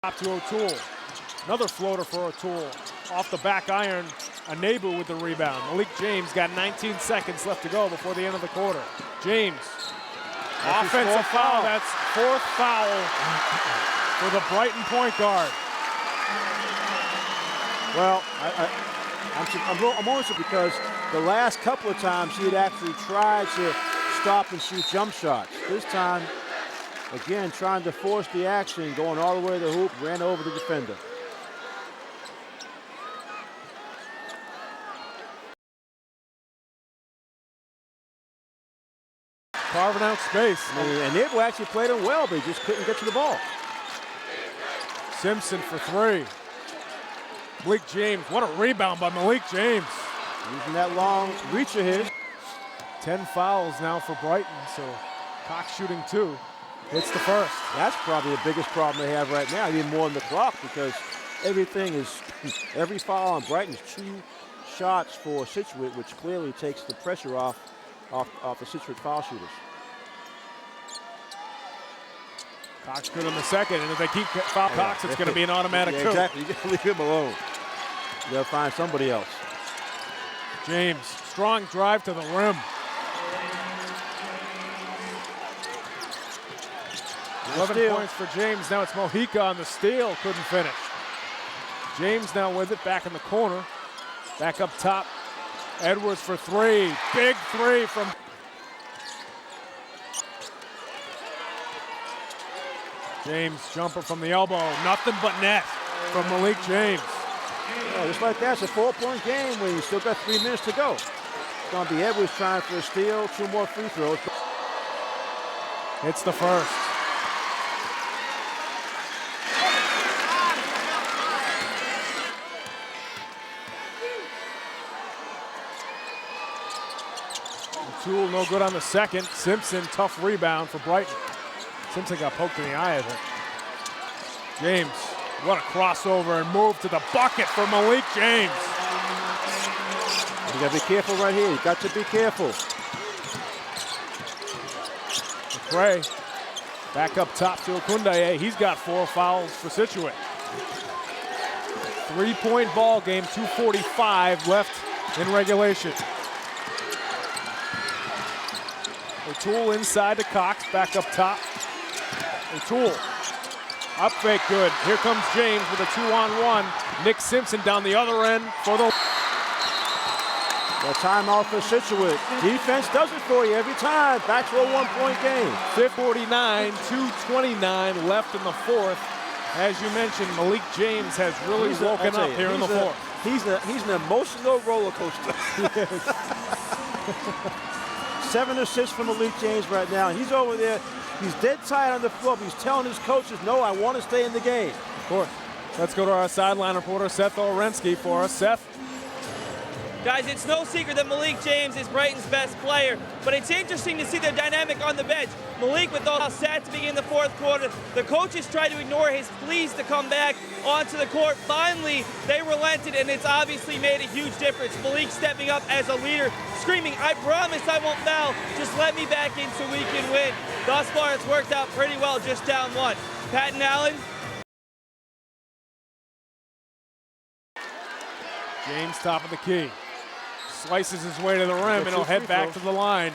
Top to O'Toole. Another floater for O'Toole. Off the back iron, Anebu with the rebound. Malik James got 19 seconds left to go before the end of the quarter. James, offensive foul. That's fourth foul for the Brighton point guard. Well, I'm only because the last couple of times he had actually tried to stop and shoot jump shots. This time, again, trying to force the action, going all the way to the hoop, ran over the defender. Carving out space. And Anebu actually played him well, but he just couldn't get to the ball. Simpson for three. Malik James, what a rebound by Malik James. Using that long reach of his. 10 fouls now for Brighton, so Cox shooting two. It's the first. That's probably the biggest problem they have right now, even more than the clock, because every foul on Brighton is 2 shots for Situate, which clearly takes the pressure off the Situate foul shooters. Cox good in the second, and if they keep foul Cox, it's going to be an automatic two. Exactly, you got to leave him alone. You got to find somebody else. James, strong drive to the rim. 11 points for James. Now it's Mojica on the steal. Couldn't finish. James now with it, back in the corner. Back up top. Edwards for three. Big three from... James, jumper from the elbow. Nothing but net from Malik James. Yeah, just like that, it's a 4-point game when you still got 3 minutes to go. It's going to be Edwards trying for a steal, 2 more free throws. It's the first. O'Toole no good on the second. Simpson, tough rebound for Brighton. Simpson got poked in the eye, I think. James, what a crossover and move to the bucket for Malik James. You got to be careful right here. You got to be careful. McRae back up top to Okundaye. He's got 4 fouls for Situate. 3-point ball game, 2:45 left in regulation. O'Toole inside to Cox, back up top. O'Toole, up fake good. Here comes James with a 2-on-1. Nick Simpson down the other end for the timeout for Situate. Defense does it for you every time. Back to a 1-point game. 5:49, 2:29 left in the fourth. As you mentioned, Malik James has really woken up here in the fourth. He's an emotional roller coaster. 7 assists from Malik James right now. He's over there. He's dead tired on the floor, but he's telling his coaches, no, I want to stay in the game. Of course. Let's go to our sideline reporter, Seth Orensky, for us. Seth? Guys, it's no secret that Malik James is Brighton's best player, but it's interesting to see their dynamic on the bench. Malik with all set to begin the fourth quarter. The coaches tried to ignore his pleas to come back onto the court. Finally, they relented, and it's obviously made a huge difference. Malik stepping up as a leader, screaming, I promise I won't foul. Just let me back in so we can win. Thus far, it's worked out pretty well, just down 1. Patton Allen. James top of the key. Slices his way to the rim, and he'll head back to the line.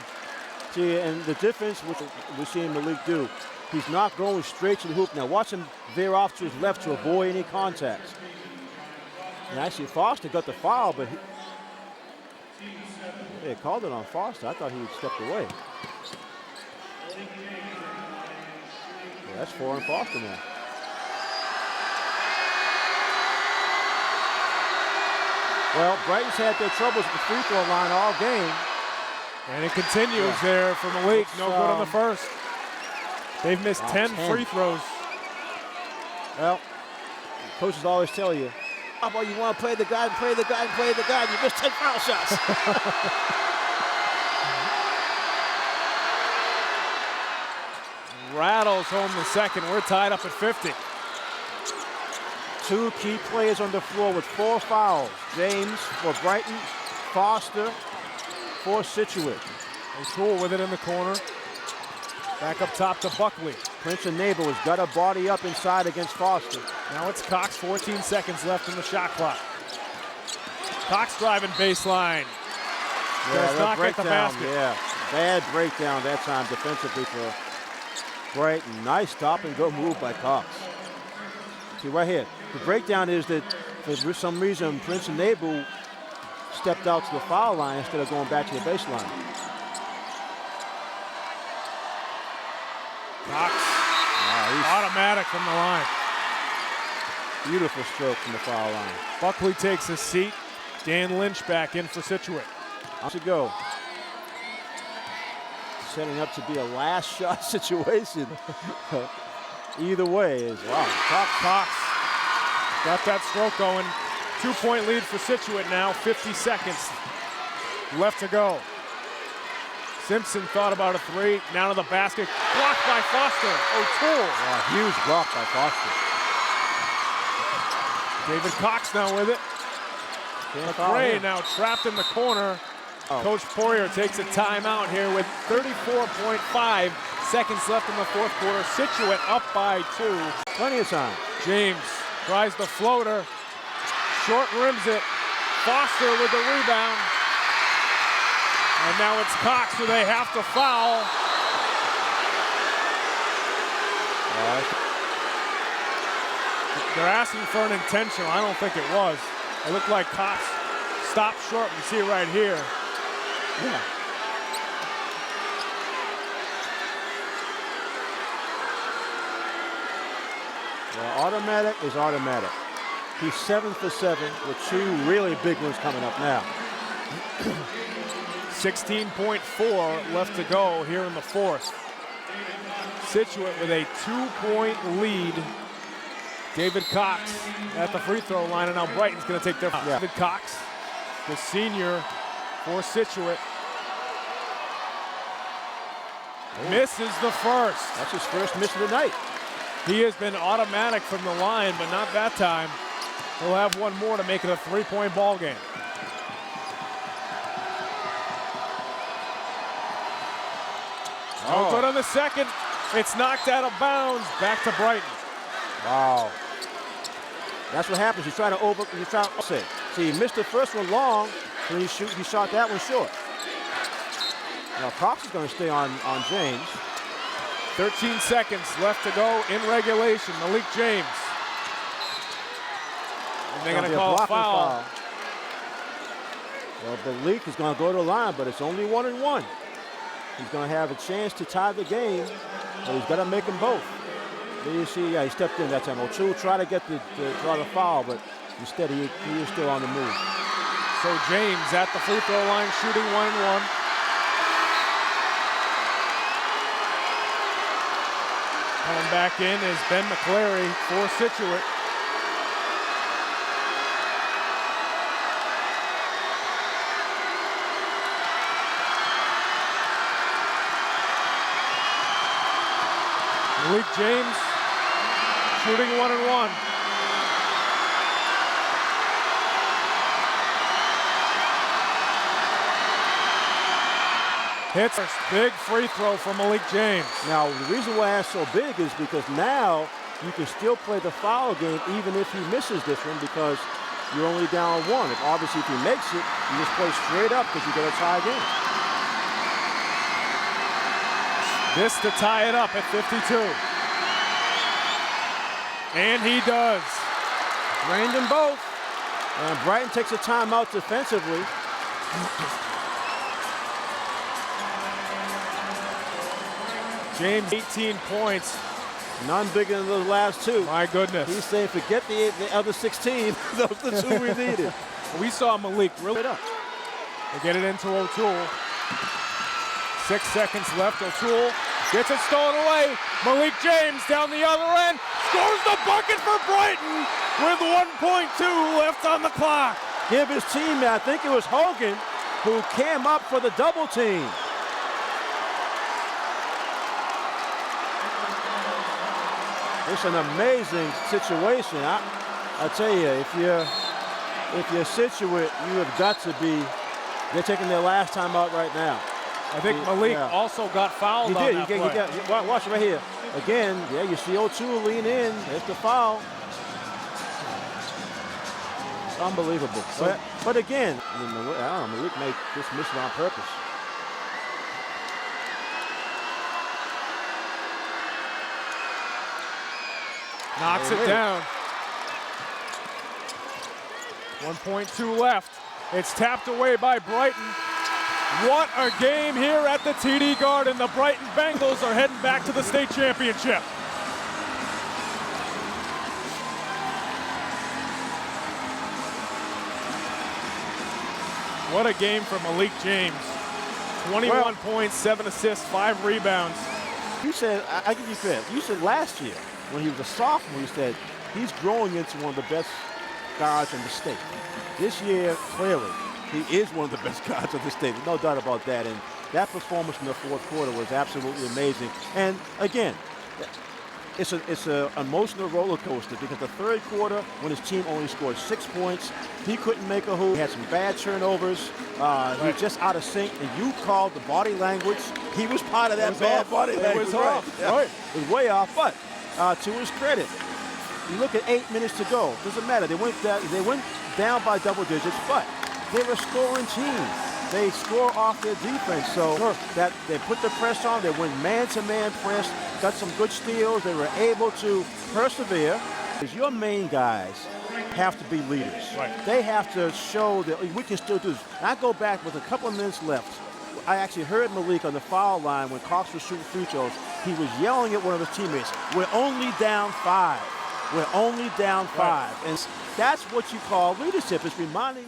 See, and the difference, which we're seeing Malik do, he's not going straight to the hoop. Now watch him veer off to his left to avoid any contact. And actually, Foster got the foul, but they called it on Foster. I thought he had stepped away. Yeah, that's 4 on Foster now. Well, Brighton's had their troubles at the free throw line all game. And it continues there for Malik. No good on the first. They've missed 10 free throws. Well, coaches always tell you, how about you want to play the guy and play the guy and play the guy, and you missed 10 foul shots. Rattles home the second. We're tied up at 50. 2 key players on the floor with 4 fouls. James for Brighton, Foster for Situate. O'Toole with it in the corner. Back up top to Buckley. Prince and Nabel has got a body up inside against Foster. Now it's Cox, 14 seconds left in the shot clock. Cox driving baseline. Does not get the basket. Yeah, bad breakdown that time defensively for Brighton. Nice stop and go move by Cox. See right here, the breakdown is that for some reason Prince and Nabel stepped out to the foul line instead of going back to the baseline. Cox, automatic from the line. Beautiful stroke from the foul line. Buckley takes a seat. Dan Lynch back in for Situate. To go. Setting up to be a last shot situation. Either way is wow. Cox got that stroke going. 2-point lead for Situate now. 50 seconds left to go. Simpson thought about a three. Now to the basket. Blocked by Foster. O'Toole. Huge block by Foster. David Cox now with it. McRae now trapped in the corner. Coach Poirier takes a timeout here with 34.5 seconds left in the fourth quarter. Situate up by 2. Plenty of time. James tries the floater. Short rims it. Foster with the rebound. And now it's Cox who they have to foul. They're asking for an intentional. I don't think it was. It looked like Cox stopped short. You see it right here. Yeah. Well, automatic is automatic. He's 7 for 7 with 2 really big ones coming up now. 16.4 left to go here in the fourth. Situate with a 2-point lead. David Cox at the free throw line, and now Brighton's going to take their foul. David Cox, the senior for Situate, misses the first. That's his first miss of the night. He has been automatic from the line, but not that time. He'll have one more to make it a 3-point ball game. Oh, good on the second. It's knocked out of bounds. Back to Brighton. Wow. That's what happens. You try to offset. See, he missed the first one long, and he shot that one short. Now Cox is going to stay on James. 13 seconds left to go in regulation. Malik James. And they're going to call a foul. Well, Malik is going to go to the line, but it's only 1-1. He's going to have a chance to tie the game, but he's got to make them both. There you see, he stepped in that time. O'Toole tried to get draw the foul, but instead he is still on the move. So James at the free throw line shooting 1-1. Coming back in is Ben McClary for Situate. Malik James shooting 1-1. Hits a big free throw from Malik James. Now, the reason why that's so big is because now you can still play the foul game even if he misses this one because you're only down 1. Obviously, if he makes it, you just play straight up because you get a tie game. This to tie it up at 52. And he does. Drained them both. And Brighton takes a timeout defensively. James, 18 points. None bigger than those last 2. My goodness. He's saying forget the other 16. Those are the 2 we needed. We saw Malik really up. They get it into O'Toole. 6 seconds left. O'Toole gets it stolen away. Malik James down the other end. Scores the bucket for Brighton with 1.2 left on the clock. Give his teammate, I think it was Hogan, who came up for the double team. It's an amazing situation. I tell you, if you're Situate, you have got to be. They're taking their last time out right now. I think Malik also got fouled on that play. Watch it right here. Again, yeah, you see O2 lean in. There's the foul. It's unbelievable. But again, I don't know, Malik may just miss it on purpose. Knocks it down. 1.2 left. It's tapped away by Brighton. What a game here at the TD Garden. The Brighton Bengals are heading back to the state championship. What a game for Malik James. 21 points, 7 assists, 5 rebounds. You said, I give you credit. You said last year, when he was a sophomore, you said he's growing into one of the best guards in the state. This year, clearly, he is one of the best guards of the state. No doubt about that. And that performance in the fourth quarter was absolutely amazing. And again, it's an emotional roller coaster because the third quarter, when his team only scored 6 points, he couldn't make a hoop. He had some bad turnovers. He was just out of sync. And you called the body language. He was part of that bad body language. It was off. Right. It was way off. But to his credit, you look at 8 minutes to go. Doesn't matter. They went down by double digits, but they were scoring team. They score off their defense, so that they put the press on. They went man-to-man press, got some good steals. They were able to persevere. Your main guys have to be leaders. Right. They have to show that we can still do this. I go back with a couple of minutes left. I actually heard Malik on the foul line when Cox was shooting free throws. He was yelling at one of his teammates, "We're only down 5. We're only down 5." And that's what you call leadership. It's reminding